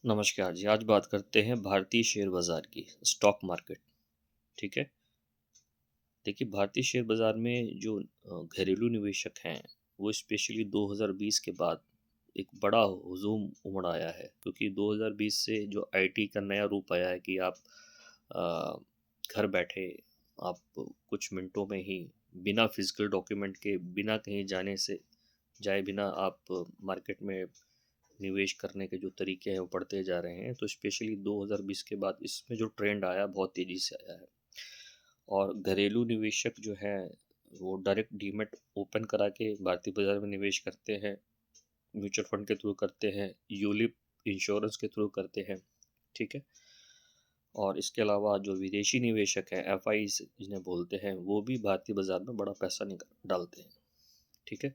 नमस्कार जी। आज बात करते हैं भारतीय शेयर बाज़ार की, स्टॉक मार्केट। ठीक है? देखिए, भारतीय शेयर बाज़ार में जो घरेलू निवेशक हैं, वो स्पेशली 2020 के बाद एक बड़ा हुजूम उमड़ आया है, क्योंकि 2020 से जो आईटी का नया रूप आया है कि आप अ, घर बैठे आप कुछ मिनटों में ही बिना फिजिकल डॉक्यूमेंट के, बिना कहीं जाए बिना आप मार्केट में निवेश करने के जो तरीके हैं वो बढ़ते जा रहे हैं। तो स्पेशली 2020 के बाद इसमें जो ट्रेंड आया बहुत तेज़ी से आया है। और घरेलू निवेशक जो हैं वो डायरेक्ट डीमैट ओपन करा के भारतीय बाज़ार में निवेश करते हैं, म्यूचुअल फंड के थ्रू करते हैं, यूलिप इंश्योरेंस के थ्रू करते हैं। ठीक है? और इसके अलावा जो विदेशी निवेशक हैं, एफआईज जिन्हें बोलते हैं, वो भी भारतीय बाज़ार में बड़ा पैसा डालते हैं। ठीक है?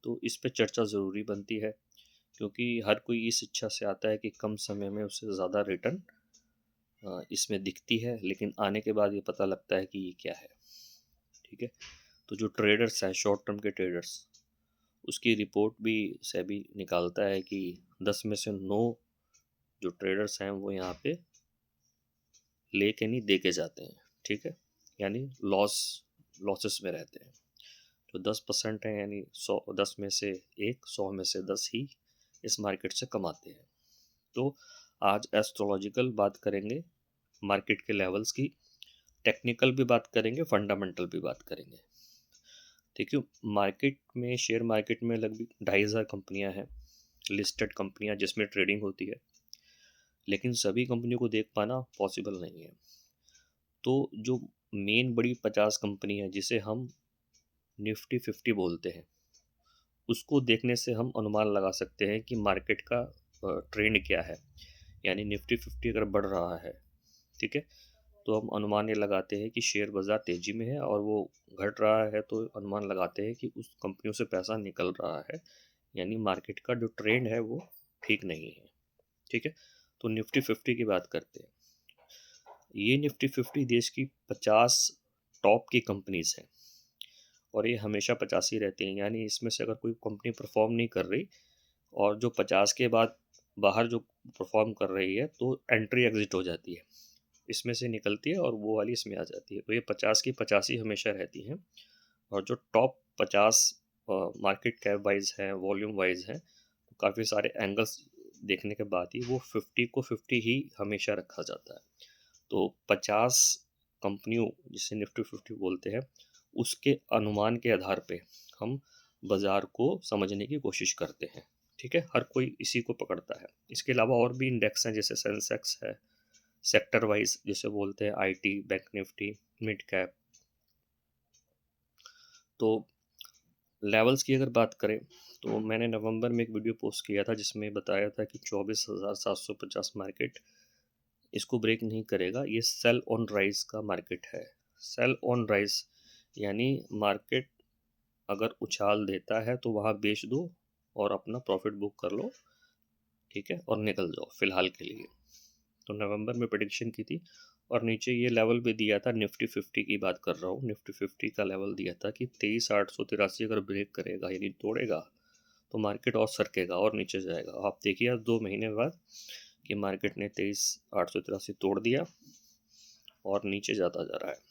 तो इस पे चर्चा ज़रूरी बनती है, क्योंकि हर कोई इस इच्छा से आता है कि कम समय में उससे ज़्यादा रिटर्न इसमें दिखती है, लेकिन आने के बाद ये पता लगता है कि ये क्या है। ठीक है? तो जो ट्रेडर्स हैं, शॉर्ट टर्म के ट्रेडर्स, उसकी रिपोर्ट भी सेबी निकालता है कि 10 में से 9 जो ट्रेडर्स हैं वो यहाँ पे लेके नहीं दे के जाते हैं। ठीक है? यानी लॉसेस में रहते हैं। जो 10% है, यानी 10 में से 1, 100 में से 10 ही इस मार्केट से कमाते हैं। तो आज एस्ट्रोलॉजिकल बात करेंगे, मार्केट के लेवल्स की, टेक्निकल भी बात करेंगे, फंडामेंटल भी बात करेंगे। देखिए, मार्केट में, शेयर मार्केट में लगभग 2,500 कंपनियां हैं, लिस्टेड कंपनियां जिसमें ट्रेडिंग होती है, लेकिन सभी कंपनियों को देख पाना पॉसिबल नहीं है। तो जो मेन बड़ी 50 कंपनी है जिसे हम निफ्टी 50 बोलते हैं, उसको देखने से हम अनुमान लगा सकते हैं कि मार्केट का ट्रेंड क्या है। यानी निफ्टी 50 अगर बढ़ रहा है, ठीक है, तो हम अनुमान ये लगाते हैं कि शेयर बाज़ार तेज़ी में है, और वो घट रहा है तो अनुमान लगाते हैं कि उस कंपनियों से पैसा निकल रहा है। यानी मार्केट का जो ट्रेंड है वो ठीक नहीं है। ठीक है? तो निफ्टी 50 की बात करते हैं। ये निफ्टी 50 देश की 50 टॉप की कंपनीज हैं, और ये हमेशा 50 ही रहती हैं। यानी इसमें से अगर कोई कंपनी परफॉर्म नहीं कर रही, और जो 50 के बाद बाहर जो परफॉर्म कर रही है, तो एंट्री एग्जिट हो जाती है, इसमें से निकलती है और वो वाली इसमें आ जाती है। तो ये 50 की 50 ही हमेशा रहती हैं। और जो टॉप 50 मार्केट कैप वाइज हैं, वॉल्यूम वाइज हैं, तो काफ़ी सारे एंगल्स देखने के बाद ही वो 50 को 50 ही हमेशा रखा जाता है। तो 50 कंपनियों, जिसे निफ्टी 50 बोलते हैं, उसके अनुमान के आधार पे हम बाज़ार को समझने की कोशिश करते हैं। ठीक है? हर कोई इसी को पकड़ता है। इसके अलावा और भी इंडेक्स हैं, जैसे सेंसेक्स है, सेक्टर वाइज जिसे बोलते हैं IT, bank Nifty, mid cap. तो लेवल्स की अगर बात करें, तो मैंने नवंबर में एक वीडियो पोस्ट किया था जिसमें बताया था कि 24,750 मार्केट इसको ब्रेक नहीं करेगा। ये सेल ऑन राइज का मार्केट है। सेल ऑन राइज यानी मार्केट अगर उछाल देता है तो वहाँ बेच दो और अपना प्रॉफिट बुक कर लो। ठीक है? और निकल जाओ फिलहाल के लिए। तो नवंबर में प्रेडिक्शन की थी, और नीचे ये लेवल भी दिया था, निफ्टी 50 की बात कर रहा हूँ। निफ्टी 50 का लेवल दिया था कि 23,883 अगर ब्रेक करेगा, यानी तोड़ेगा, तो मार्केट और सरकेगा और नीचे जाएगा। आप देखिए, आज 2 महीने बाद कि मार्केट ने 23,883 तोड़ दिया और नीचे जाता जा रहा है।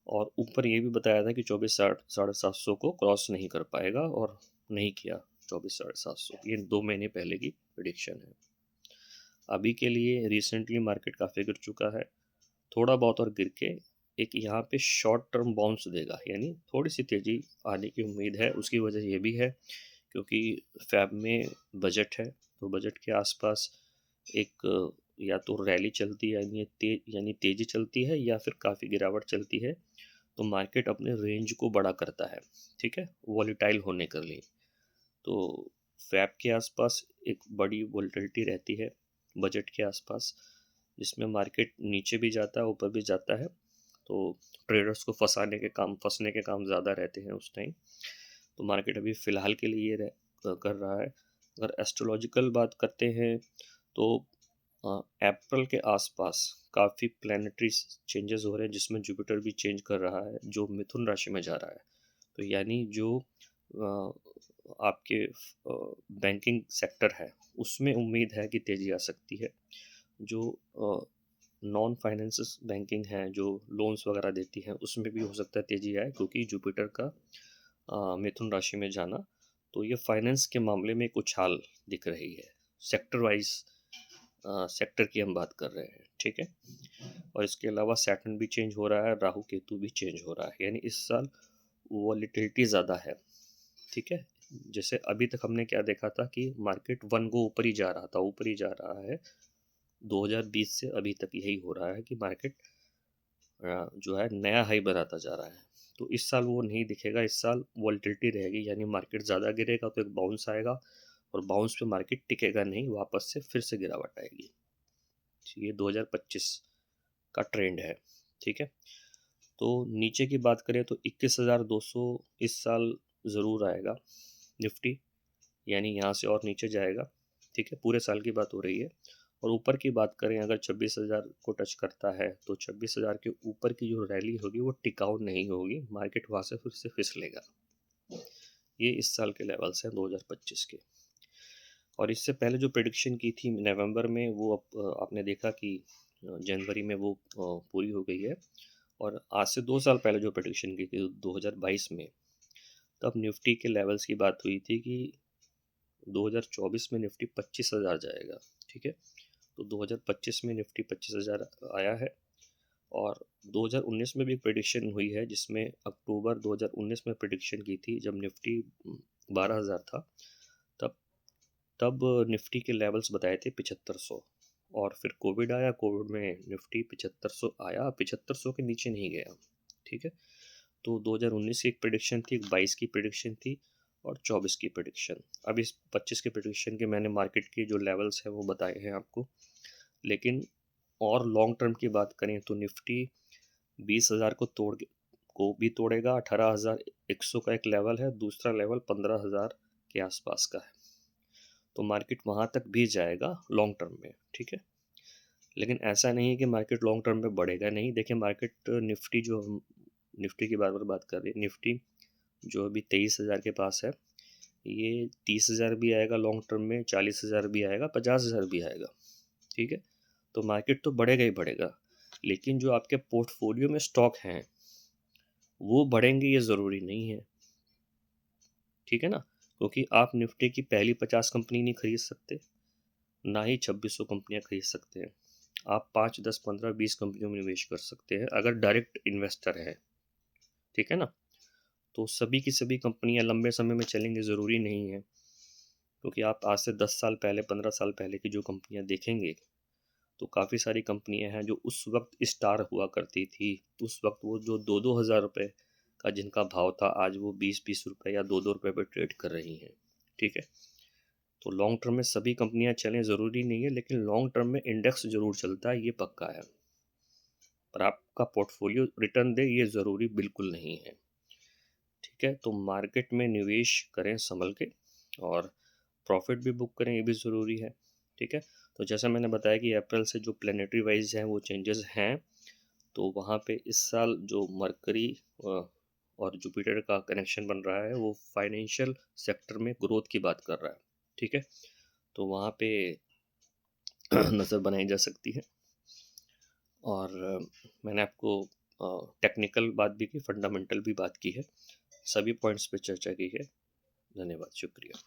और ऊपर ये भी बताया था कि 24,750 को क्रॉस नहीं कर पाएगा, और नहीं किया 24,750। ये 2 महीने पहले की प्रिडिक्शन है। अभी के लिए रिसेंटली मार्केट काफ़ी गिर चुका है, थोड़ा बहुत और गिर के एक यहाँ पे शॉर्ट टर्म बाउंस देगा, यानी थोड़ी सी तेज़ी आने की उम्मीद है। उसकी वजह ये भी है क्योंकि फैब में बजट है, तो बजट के आसपास एक या तो रैली चलती है, यानी तेज़ी चलती है, या फिर काफ़ी गिरावट चलती है। तो मार्केट अपने रेंज को बड़ा करता है, ठीक है, वॉलीटाइल होने के लिए। तो फैब के आसपास एक बड़ी वॉलीटिलिटी रहती है, बजट के आसपास, जिसमें मार्केट नीचे भी जाता है, ऊपर भी जाता है। तो ट्रेडर्स को फंसने के काम ज़्यादा रहते हैं उस टाइम। तो मार्केट अभी फ़िलहाल के लिए कर रहा है। अगर एस्ट्रोलॉजिकल बात करते हैं, तो अप्रैल के आसपास काफ़ी प्लानिटरी चेंजेस हो रहे हैं, जिसमें जुपिटर भी चेंज कर रहा है, जो मिथुन राशि में जा रहा है। तो यानी जो आपके बैंकिंग सेक्टर है उसमें उम्मीद है कि तेज़ी आ सकती है। जो नॉन फाइनेंस बैंकिंग है जो लोन्स वगैरह देती है उसमें भी हो सकता है तेज़ी आए, क्योंकि जुपिटर का मिथुन राशि में जाना, तो ये फाइनेंस के मामले में एक उछाल दिख रही है। सेक्टर वाइज सेक्टर की हम बात कर रहे हैं, ठीक है। और इसके अलावा सैटर्न भी चेंज हो रहा है, राहु केतु भी चेंज हो रहा है, यानी इस साल वॉलीटिलिटी ज़्यादा है, ठीक है। जैसे अभी तक हमने क्या देखा था कि मार्केट वन गो ऊपर ही जा रहा था, ऊपर ही जा रहा है। 2020 से अभी तक यही हो रहा है कि मार्केट जो है नया हाई बनाता जा रहा है। तो इस साल वो नहीं दिखेगा, इस साल वॉलीटिलिटी रहेगी, यानी मार्केट ज़्यादा गिरेगा तो एक बाउंस आएगा, और बाउंस पे मार्केट टिकेगा नहीं, वापस से फिर से गिरावट आएगी। ये 2025 का ट्रेंड है, ठीक है। तो नीचे की बात करें तो 21,200 इस साल ज़रूर आएगा निफ्टी, यानी यहाँ से और नीचे जाएगा, ठीक है। पूरे साल की बात हो रही है। और ऊपर की बात करें, अगर 26,000 को टच करता है तो 26,000 के ऊपर की जो रैली होगी वो टिकाऊ नहीं होगी, मार्केट वहाँ से फिर से फिसलेगा। ये इस साल के लेवल्स हैं 2025 के। और इससे पहले जो प्रेडिक्शन की थी नवंबर में, वो अब आपने देखा कि जनवरी में वो पूरी हो गई है। और आज से 2 साल पहले जो प्रेडिक्शन की थी 2022 में, तब निफ्टी के लेवल्स की बात हुई थी कि 2024 में निफ्टी 25,000 जाएगा, ठीक है। तो 2025 में निफ्टी 25,000 आया है। और 2019 में भी एक प्रेडिक्शन हुई है, जिसमें अक्टूबर 2019 में प्रेडिक्शन की थी जब निफ्टी 12,000 था, तब तब निफ्टी के लेवल्स बताए थे 7500। और फिर कोविड आया, कोविड में निफ्टी 7500 आया, 7500 के नीचे नहीं गया, ठीक है। तो 2019 की एक प्रेडिक्शन थी, 22 की प्रेडिक्शन थी, और 24 की प्रेडिक्शन। अब इस 25 के प्रेडिक्शन के मैंने मार्केट के जो लेवल्स हैं वो बताए हैं आपको। लेकिन और लॉन्ग टर्म की बात करें तो निफ्टी 20,000 को भी तोड़ेगा। 18,100 का एक लेवल है, दूसरा लेवल 15,000 के आसपास का है। तो मार्केट वहाँ तक भी जाएगा लॉन्ग टर्म में, ठीक है। लेकिन ऐसा नहीं है कि मार्केट लॉन्ग टर्म में बढ़ेगा नहीं। देखिए मार्केट निफ्टी जो हम निफ्टी की बार बार बात कर रहे हैं, निफ्टी जो अभी 23,000 के पास है, ये 30,000 भी आएगा लॉन्ग टर्म में, 40,000 भी आएगा, 50,000 भी आएगा, ठीक है। तो मार्केट तो बढ़ेगा ही बढ़ेगा, लेकिन जो आपके पोर्टफोलियो में स्टॉक हैं वो बढ़ेंगे ये ज़रूरी नहीं है, ठीक है ना। क्योंकि आप निफ्टी की पहली 50 कंपनी नहीं खरीद सकते, ना ही 2600 कंपनियां खरीद सकते हैं। आप 5, 10, 15, 20 कंपनियों में निवेश कर सकते हैं अगर डायरेक्ट इन्वेस्टर है, ठीक है ना। तो सभी की सभी कंपनियां लंबे समय में चलेंगे ज़रूरी नहीं है, क्योंकि आप आज से 10 साल पहले, 15 साल पहले की जो कंपनियां देखेंगे, तो काफ़ी सारी कंपनियां हैं जो उस वक्त स्टार हुआ करती थी। उस वक्त वो जो 2-2 हज़ार रुपये का जिनका भाव था, आज वो 20-20 रुपये या 2-2 रुपये पर ट्रेड कर रही हैं, ठीक है। तो लॉन्ग टर्म में सभी कंपनियां चलें ज़रूरी नहीं है, लेकिन लॉन्ग टर्म में इंडेक्स ज़रूर चलता है, ये पक्का है। पर आपका पोर्टफोलियो रिटर्न दे ये ज़रूरी बिल्कुल नहीं है, ठीक है। तो मार्केट में निवेश करें संभल के, और प्रॉफिट भी बुक करें, ये भी ज़रूरी है, ठीक है। तो जैसा मैंने बताया कि अप्रैल से जो प्लानिटरी वाइज हैं वो चेंजेस हैं, तो वहाँ पे इस साल जो मरकरी और जुपिटर का कनेक्शन बन रहा है वो फाइनेंशियल सेक्टर में ग्रोथ की बात कर रहा है, ठीक है। तो वहाँ पे नज़र बनाई जा सकती है। और मैंने आपको टेक्निकल बात भी की, फंडामेंटल भी बात की है, सभी पॉइंट्स पे चर्चा की है। धन्यवाद, शुक्रिया।